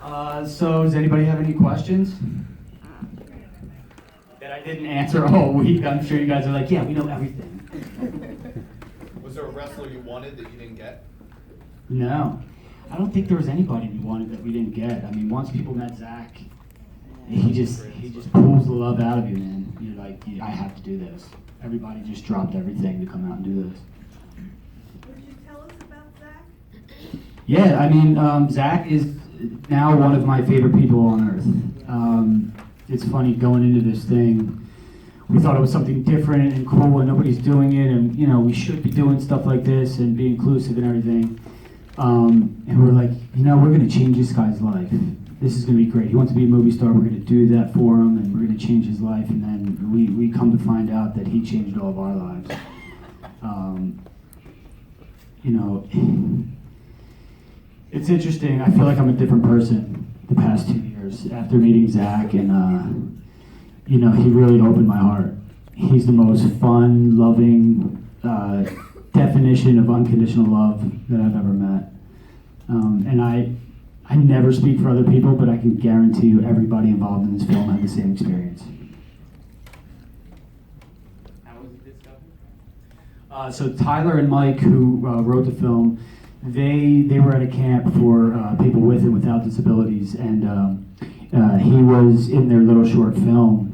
So does anybody have any questions that I didn't answer all week? I'm sure you guys are like, yeah, we know everything. Was there a wrestler you wanted that you didn't get? No, I don't think there was anybody we wanted that we didn't get. I mean, once people met Zack, he just pulls the love out of you, man. You're like, yeah, I have to do this. Everybody just dropped everything to come out and do this. Would you tell us about Zack? Yeah, I mean, Zack is now one of my favorite people on earth. It's funny, going into this thing, we thought it was something different and cool and nobody's doing it, and you know, we should be doing stuff like this and be inclusive and everything. And we're like, you know, we're gonna change this guy's life. This is gonna be great. He wants to be a movie star, we're gonna do that for him and we're gonna change his life, and then we come to find out that he changed all of our lives. You know, it's interesting. I feel like I'm a different person the past 2 years after meeting Zack, and you know, he really opened my heart. He's the most fun, loving definition of unconditional love that I've ever met. And I never speak for other people, but I can guarantee you everybody involved in this film had the same experience. How was it discovered? So Tyler and Mike, who wrote the film, they were at a camp for people with and without disabilities, and he was in their little short film,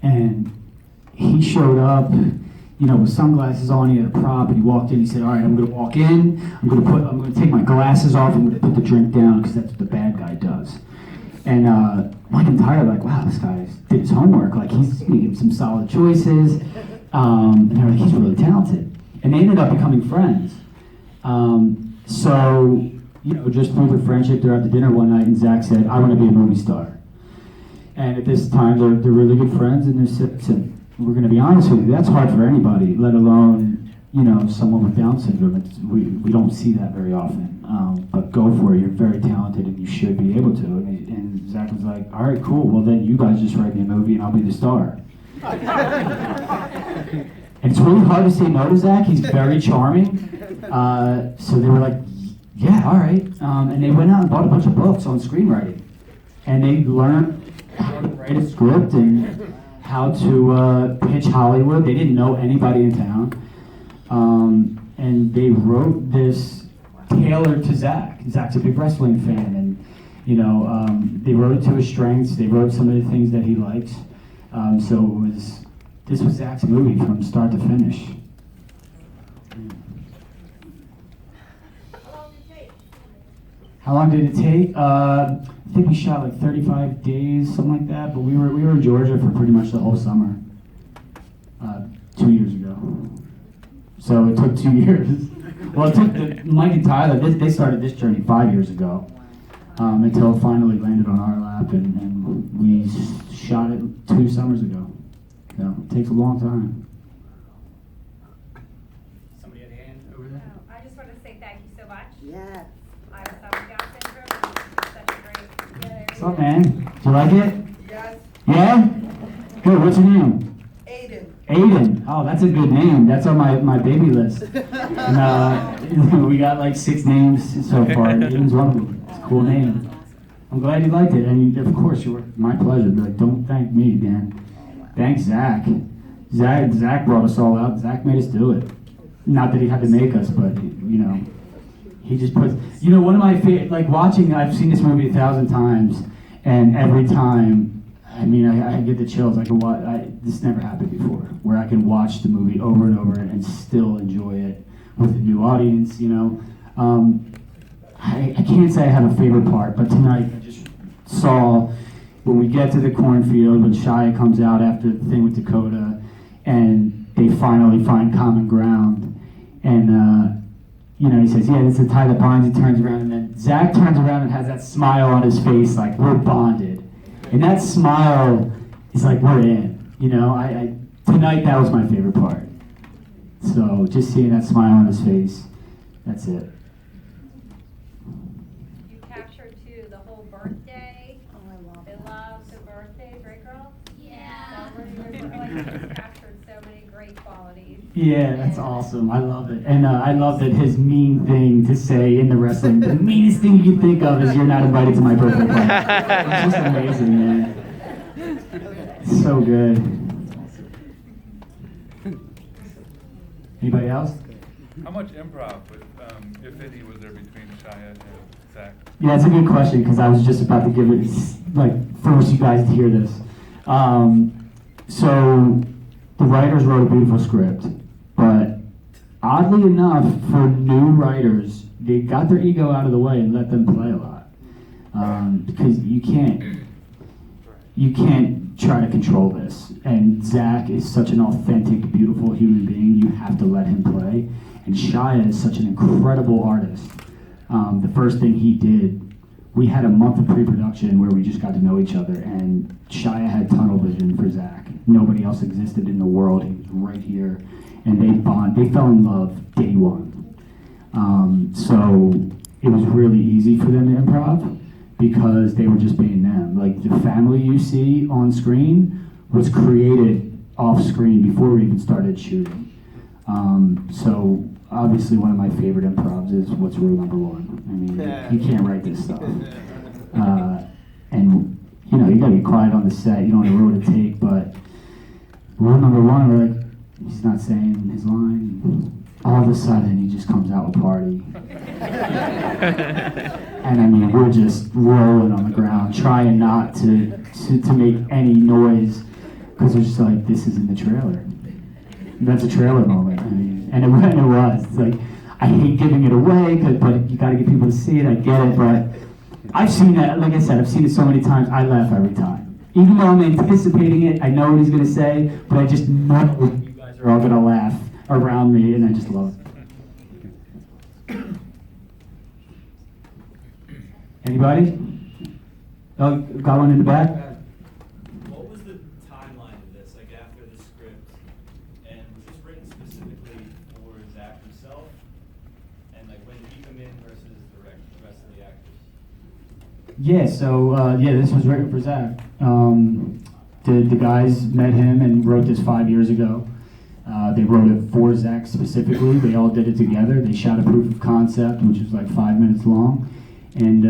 and he showed up, you know, with sunglasses on. He had a prop, and he walked in. He said, "All right, I'm going to walk in. I'm going to take my glasses off. I'm going to put the drink down because that's what the bad guy does." And Mike and Tyler were like, "Wow, this guy did his homework. Like, he's making some solid choices." And they're like, "He's really talented." And they ended up becoming friends. So, you know, just through the friendship, they're at the dinner one night, and Zack said, "I want to be a movie star." And at this time, they're really good friends, and they said, "We're going to be honest with you, that's hard for anybody, let alone, you know, someone with Down syndrome. We don't see that very often. But go for it. You're very talented, and you should be able to." And Zack was like, "All right, cool. Well, then you guys just write me a movie, and I'll be the star." And it's really hard to say no to Zack. He's very charming. So they were like, "Yeah, all right." And they went out and bought a bunch of books on screenwriting. And they learned how to write a script and how to pitch Hollywood. They didn't know anybody in town. And they wrote this tailored to Zack. Zack's a big wrestling fan, and you know, they wrote it to his strengths. They wrote some of the things that he likes. So this was Zack's movie from start to finish. How long did it take? I think we shot like 35 days, something like that. But we were in Georgia for pretty much the whole summer, 2 years ago. So it took 2 years. Well, it took Mike and Tyler. They started this journey 5 years ago, until it finally landed on our lap, and we shot it 2 summers ago. So it takes a long time. Somebody had a hand over there? Oh, I just want to say thank you so much. Yes. I was on Down syndrome. It's such a great. What's up, man? Do you like it? Yes. Yeah? Good. What's your name? Aiden. Aiden. Oh, that's a good name. That's on my baby list. And we got like 6 names so far. Aiden's one of them. It's a cool name. I'm glad you liked it. And of course, you were my pleasure. Like, don't thank me, man. Thanks, Zack. Zack brought us all out. Zack made us do it. Not that he had to make us, but you know, he just puts. You know, one of my favorite, like watching. I've seen this movie 1,000 times, and every time, I mean, I get the chills. I can watch. This never happened before, where I can watch the movie over and over and still enjoy it with a new audience. You know, I can't say I have a favorite part, but tonight I just saw. When we get to the cornfield, when Shia comes out after the thing with Dakota, and they finally find common ground, and you know, he says, "Yeah, this is the tie that binds." He turns around, and then Zack turns around and has that smile on his face, like we're bonded, and that smile is like we're in. You know, tonight that was my favorite part. So just seeing that smile on his face, that's it. You captured too the whole birthday. Oh, I love They it. love the birthdays, right, girls? Yeah. So you just captured so many great qualities. Yeah, that's awesome. I love it. And I love that his mean thing to say in the wrestling, the meanest thing you can think of is you're not invited to my birthday party. It's just amazing, man. So good. Anybody else? How much improv, if any, was there between Shia and Zack? Yeah, it's a good question because I was just about to give it, like, force you guys to hear this. So the writers wrote a beautiful script, but oddly enough, for new writers, they got their ego out of the way and let them play a lot. Because you can't try to control this. And Zack is such an authentic, beautiful human being. You have to let him play. And Shia is such an incredible artist. The first thing he did, we had a month of pre-production where we just got to know each other, and Shia had tunnel vision for Zack. Nobody else existed in the world. He was right here, and they fell in love day one. So it was really easy for them to improv because they were just being them. Like, the family you see on screen was created off screen before we even started shooting. So obviously one of my favorite improvs is what's rule number one. I mean, you can't write this stuff. And you know, you gotta be quiet on the set, you don't want to roll a take, but rule number one, we're like, he's not saying his line. All of a sudden, he just comes out with party. And I mean, we're just rolling on the ground, trying not to make any noise, because we're just like, this is in the trailer. That's a trailer moment. I mean, and it was. It's like, I hate giving it away, but you got to get people to see it. I get it, but I've seen it. Like I said, I've seen it so many times. I laugh every time, even though I'm anticipating it. I know what he's gonna say, but I just know you guys are all gonna laugh around me, and I just love it. Anybody? Oh, got one in the back. What was the timeline of this, like after the script? And was this written specifically for Zack himself? And like when did he come in versus the rest of the actors? Yeah, so this was written for Zack. The guys met him and wrote this 5 years ago. They wrote it for Zack specifically. They all did it together. They shot a proof of concept, which was like 5 minutes long. And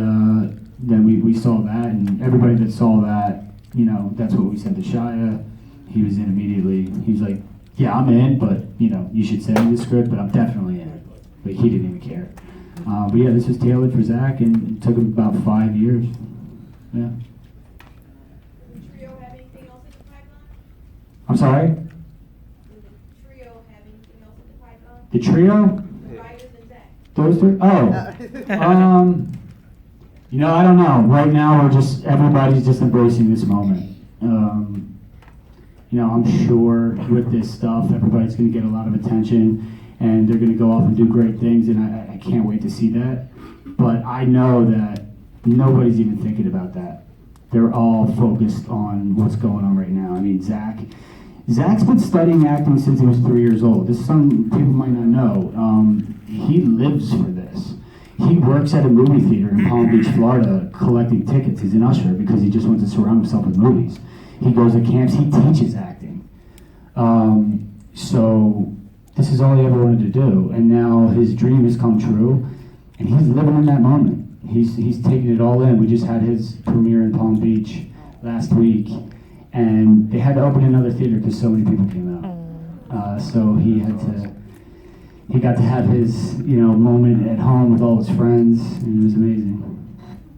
then we saw that, and everybody that saw that, you know, that's what we sent to Shia. He was in immediately. He was like, yeah, I'm in, but, you know, you should send me the script, but I'm definitely in. But he didn't even care. But yeah, this was tailored for Zack, and it took him about 5 years. Yeah. Does the trio have anything else in the pipeline? I'm sorry? Does the trio have anything else in the pipeline? The trio? The writers and Zack? Those three? Oh. You know, I don't know. Right now, everybody's just embracing this moment. You know, I'm sure with this stuff, everybody's going to get a lot of attention, and they're going to go off and do great things, and I can't wait to see that. But I know that nobody's even thinking about that. They're all focused on what's going on right now. I mean, Zack's been studying acting since he was 3 years old. This some people might not know. He lives for this. He works at a movie theater in Palm Beach, Florida, collecting tickets. He's an usher because he just wants to surround himself with movies. He goes to camps. He teaches acting. So this is all he ever wanted to do, and now his dream has come true, and he's living in that moment. He's taking it all in. We just had his premiere in Palm Beach last week, and they had to open another theater because so many people came out. So he got to have his, you know, moment at home with all his friends, and it was amazing.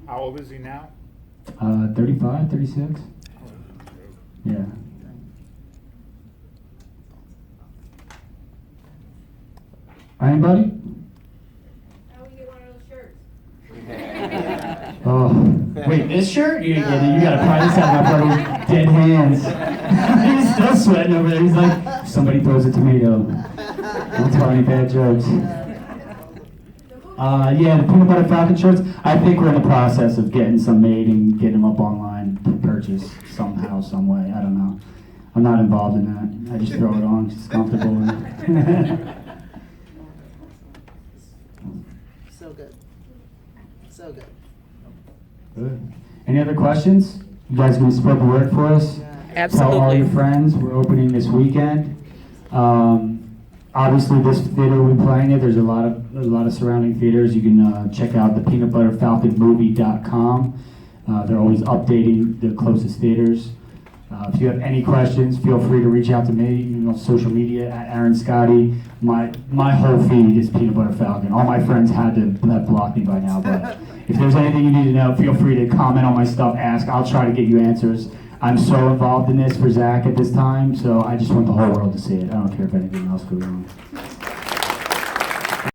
How old is he now? 35, 36. Yeah. Anybody? How we get one of those shirts? Oh, wait, this shirt? You gotta pry this out of my brother's dead hands. He's still sweating over there. He's like, somebody throws a tomato. Don't tell any bad jokes. Yeah, the peanut butter falcon shirts. I think we're in the process of getting some made and getting them up online to purchase somehow, some way. I don't know. I'm not involved in that. I just throw it on 'cause it's comfortable. So good. So good. Good. Any other questions? You guys gonna spread the word for us? Yeah. Tell all Absolutely. your friends. We're opening this weekend. Obviously, this theater we're playing it. There's a lot of surrounding theaters. You can check out the peanutbutterfalconmovie.com. They're always updating the closest theaters. If you have any questions, feel free to reach out to me. Social media at Aaron Scotti. My whole feed is Peanut Butter Falcon. All my friends had to have blocked me by now, but if there's anything you need to know, feel free to comment on my stuff, ask. I'll try to get you answers. I'm so involved in this for Zack at this time, so I just want the whole world to see it. I don't care if anything else goes on.